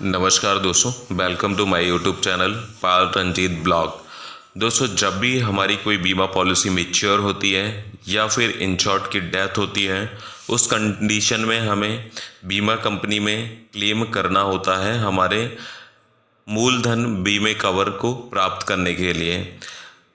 नमस्कार दोस्तों, welcome to my YouTube channel Pal Ranjit blog. दोस्तों, जब भी हमारी कोई बीमा पॉलिसी मैच्योर होती है या फिर इंश्योर्ड की डेथ होती है, उस कंडीशन में हमें बीमा कंपनी में क्लेम करना होता है हमारे मूलधन बीमे कवर को प्राप्त करने के लिए।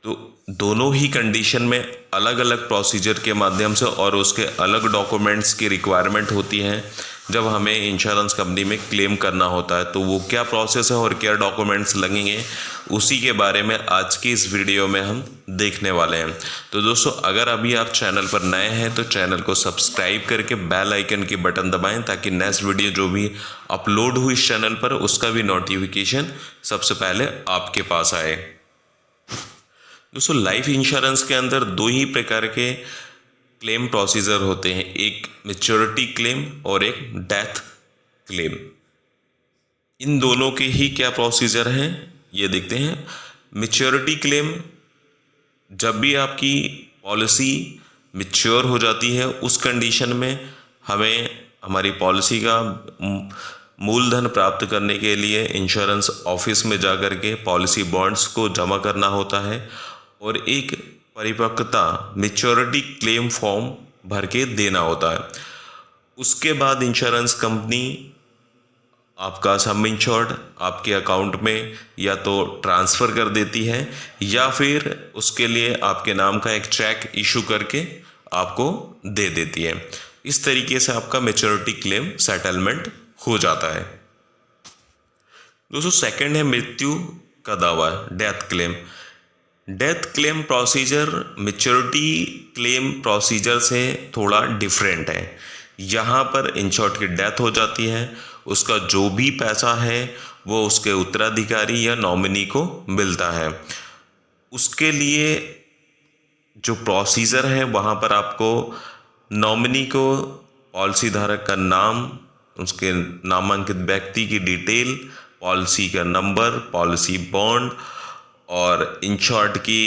तो दोनों ही कंडीशन में अलग अलग प्रोसीजर के माध्यम से और उसके अलग डॉक्यूमेंट्स की रिक्वायरमेंट होती है जब हमें इंश्योरेंस कंपनी में क्लेम करना होता है। तो वो क्या प्रोसेस है और क्या डॉक्यूमेंट्स लगेंगे, उसी के बारे में आज की इस वीडियो में हम देखने वाले हैं। तो दोस्तों, अगर अभी आप चैनल पर नए हैं तो चैनल को सब्सक्राइब करके बेल आइकन की बटन दबाएं ताकि नेक्स्ट वीडियो जो भी अपलोड हुई इस चैनल पर उसका भी नोटिफिकेशन सबसे पहले आपके पास आए। दोस्तों, लाइफ इंश्योरेंस के अंदर दो ही प्रकार के क्लेम प्रोसीजर होते हैं, एक मैच्योरिटी क्लेम और एक डेथ क्लेम। इन दोनों के ही क्या प्रोसीजर हैं ये देखते हैं। मैच्योरिटी क्लेम, जब भी आपकी पॉलिसी मैच्योर हो जाती है उस कंडीशन में हमें हमारी पॉलिसी का मूलधन प्राप्त करने के लिए इंश्योरेंस ऑफिस में जाकर के पॉलिसी बॉन्ड्स को जमा करना होता है और एक परिपक्वता मैच्योरिटी क्लेम फॉर्म भर के देना होता है। उसके बाद इंश्योरेंस कंपनी आपका सम इंश्योर्ड आपके अकाउंट में या तो ट्रांसफ़र कर देती है या फिर उसके लिए आपके नाम का एक चेक इशू करके आपको दे देती है। इस तरीके से आपका मैच्योरिटी क्लेम सेटलमेंट हो जाता है। दोस्तों, सेकंड है मृत्यु का दावा, death claim. Death claim procedure maturity claim procedure से थोड़ा डिफरेंट है। यहाँ पर इंश्योर्ड की डेथ हो जाती है, उसका जो भी पैसा है वो उसके उत्तराधिकारी या नॉमिनी को मिलता है। उसके लिए जो प्रोसीजर है वहाँ पर आपको नॉमिनी को पॉलिसी धारक का नाम, उसके नामांकित व्यक्ति की डिटेल, पॉलिसी का नंबर, पॉलिसी बॉन्ड और इंश्योर्ड की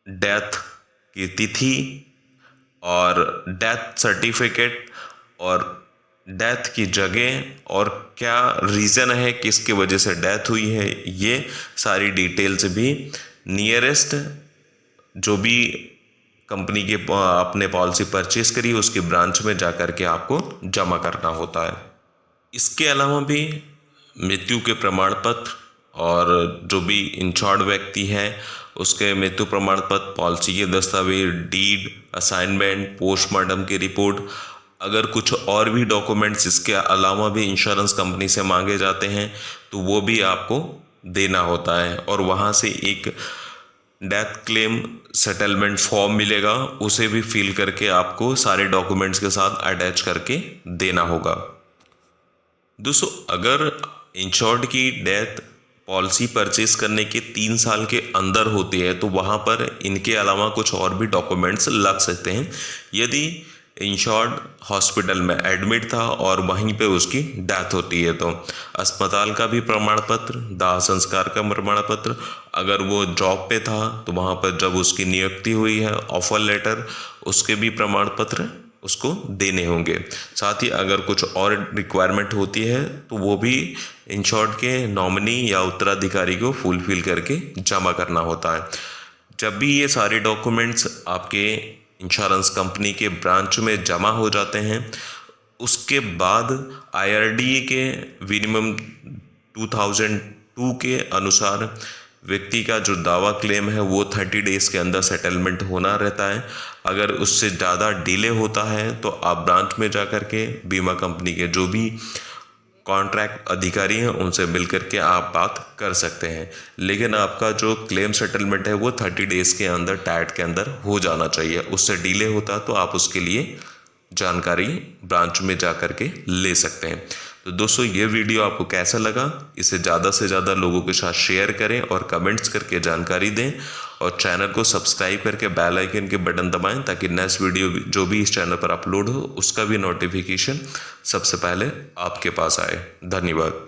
डेथ की तिथि और डेथ सर्टिफिकेट और डेथ की जगह और क्या रीज़न है किसकी वजह से डेथ हुई है, ये सारी डिटेल्स भी नियरेस्ट जो भी कंपनी के आपने पॉलिसी परचेज करी उसकी ब्रांच में जाकर के आपको जमा करना होता है। इसके अलावा भी मृत्यु के प्रमाण पत्र और जो भी इंश्योर्ड व्यक्ति है उसके मृत्यु प्रमाण पत्र, पॉलिसी के दस्तावेज, डीड, असाइनमेंट, पोस्टमार्टम की रिपोर्ट, अगर कुछ और भी डॉक्यूमेंट्स इसके अलावा भी इंश्योरेंस कंपनी से मांगे जाते हैं तो वो भी आपको देना होता है। और वहाँ से एक डेथ क्लेम सेटलमेंट फॉर्म मिलेगा, उसे भी फिल करके आपको सारे डॉक्यूमेंट्स के साथ अटैच करके देना होगा। दोस्तों, अगर इंश्योर्ड की डेथ पॉलिसी परचेज करने के 3 साल के अंदर होती है तो वहाँ पर इनके अलावा कुछ और भी डॉक्यूमेंट्स लग सकते हैं। यदि इंश्योर्ड हॉस्पिटल में एडमिट था और वहीं पे उसकी डेथ होती है तो अस्पताल का भी प्रमाण पत्र, दाह संस्कार का प्रमाण पत्र, अगर वो जॉब पे था तो वहाँ पर जब उसकी नियुक्ति हुई है ऑफर लेटर, उसके भी प्रमाण पत्र उसको देने होंगे। साथ ही अगर कुछ और रिक्वायरमेंट होती है तो वो भी इंश्योर्ड के नॉमिनी या उत्तराधिकारी को फुलफिल करके जमा करना होता है। जब भी ये सारे डॉक्यूमेंट्स आपके इंश्योरेंस कंपनी के ब्रांच में जमा हो जाते हैं उसके बाद IRDA के मिनिमम 2002 के अनुसार व्यक्ति का जो दावा क्लेम है वो 30 डेज़ के अंदर सेटलमेंट होना रहता है। अगर उससे ज़्यादा डिले होता है तो आप ब्रांच में जाकर के बीमा कंपनी के जो भी कॉन्ट्रैक्ट अधिकारी हैं उनसे मिल करके आप बात कर सकते हैं, लेकिन आपका जो क्लेम सेटलमेंट है वो 30 डेज़ के अंदर टैट के अंदर हो जाना चाहिए। उससे डिले होता तो आप उसके लिए जानकारी ब्रांच में जा कर के ले सकते हैं। तो दोस्तों, ये वीडियो आपको कैसा लगा, इसे ज़्यादा से ज़्यादा लोगों के साथ शेयर करें और कमेंट्स करके जानकारी दें और चैनल को सब्सक्राइब करके बेल आइकन के बटन दबाएं ताकि नेक्स्ट वीडियो जो भी इस चैनल पर अपलोड हो उसका भी नोटिफिकेशन सबसे पहले आपके पास आए। धन्यवाद।